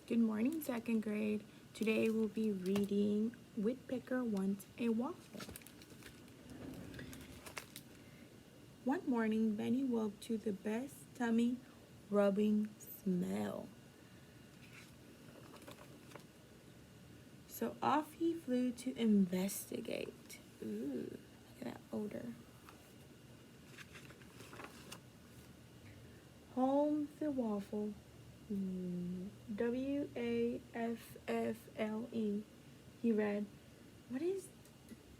Good morning, second grade. Today we'll be reading Woodpecker Wants a Waffle. One morning, Benny woke to the best tummy rubbing smell. So off he flew to investigate. Ooh, look at that odor. Home the waffle. waffle. He read,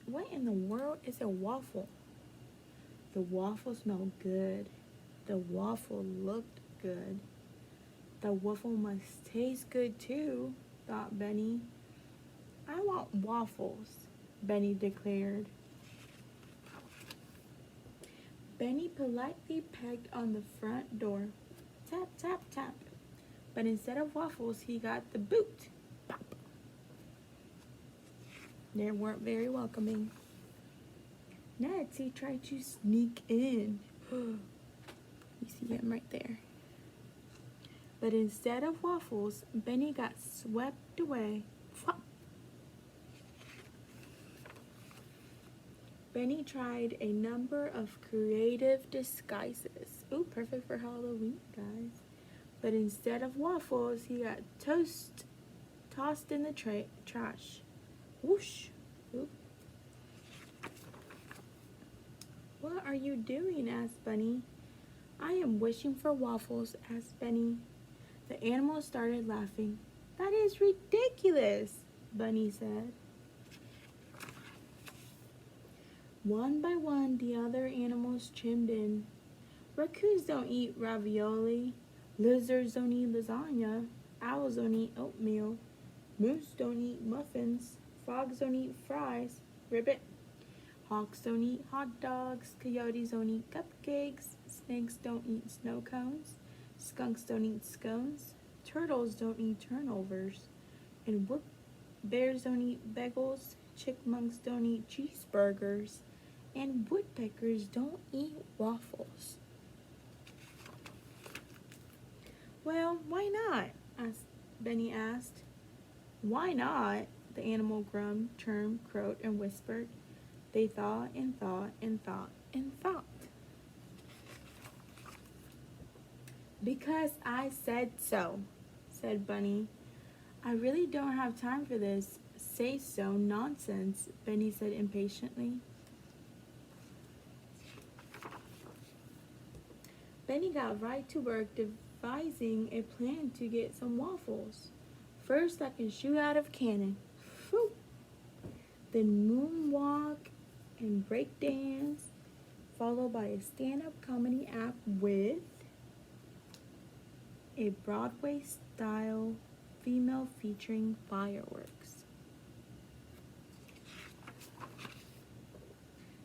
what in the world is a waffle? The waffle smelled good. The waffle looked good. The waffle must taste good too, thought Benny. I want waffles, Benny declared. Benny politely pegged on the front door. Tap, tap, tap. But instead of waffles, he got the boot. Pop. They weren't very welcoming. Next, he tried to sneak in. You see him right there. But instead of waffles, Benny got swept away. Flop. Benny tried a number of creative disguises. Ooh, perfect for Halloween, guys. But instead of waffles, he got toast tossed in the trash. Whoosh. Ooh. What are you doing? Asked Bunny. I am wishing for waffles, asked Benny. The animals started laughing. That is ridiculous, Bunny said. One by one, the other animals chimed in. Raccoons don't eat ravioli. Lizards don't eat lasagna. Owls don't eat oatmeal. Moose don't eat muffins. Frogs don't eat fries. Ribbit. Hawks don't eat hot dogs. Coyotes don't eat cupcakes. Snakes don't eat snow cones. Skunks don't eat scones. Turtles don't eat turnovers. And bears don't eat bagels. Chipmunks don't eat cheeseburgers. And woodpeckers don't eat waffles. Well, why not? Benny asked. Why not? The animal grummed, chirped, crowed, and whispered. They thought and thought and thought and thought. Because I said so, said Bunny. I really don't have time for this say-so nonsense, Benny said impatiently. Benny got right to work devising a plan to get some waffles. First, I can shoot out of a cannon. Whew. Then moonwalk and break dance, followed by a stand-up comedy act with a Broadway-style female featuring fireworks.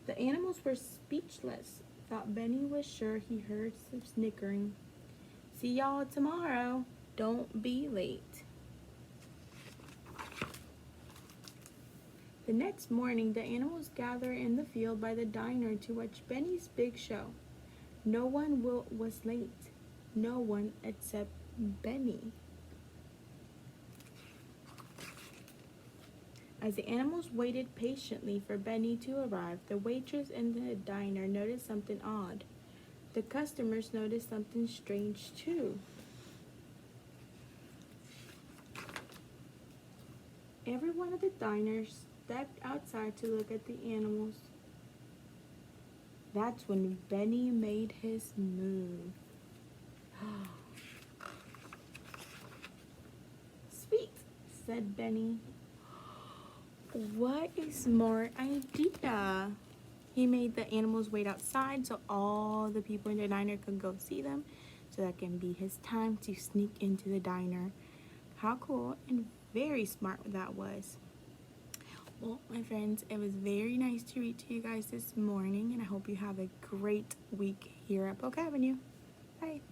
The animals were speechless. Thought Benny was sure he heard some snickering. See y'all tomorrow. Don't be late. The next morning, the animals gathered in the field by the diner to watch Benny's big show. No one was late. No one except Benny. As the animals waited patiently for Benny to arrive, the waitress in the diner noticed something odd. The customers noticed something strange too. Everyone at the diner stepped outside to look at the animals. That's when Benny made his move. Sweet, said Benny. What a smart idea. He made the animals wait outside so all the people in the diner could go see them, so that can be his time to sneak into the diner. How cool and very smart that was. Well, my friends, it was very nice to read to you guys this morning, and I hope you have a great week here at Polk Avenue. Bye.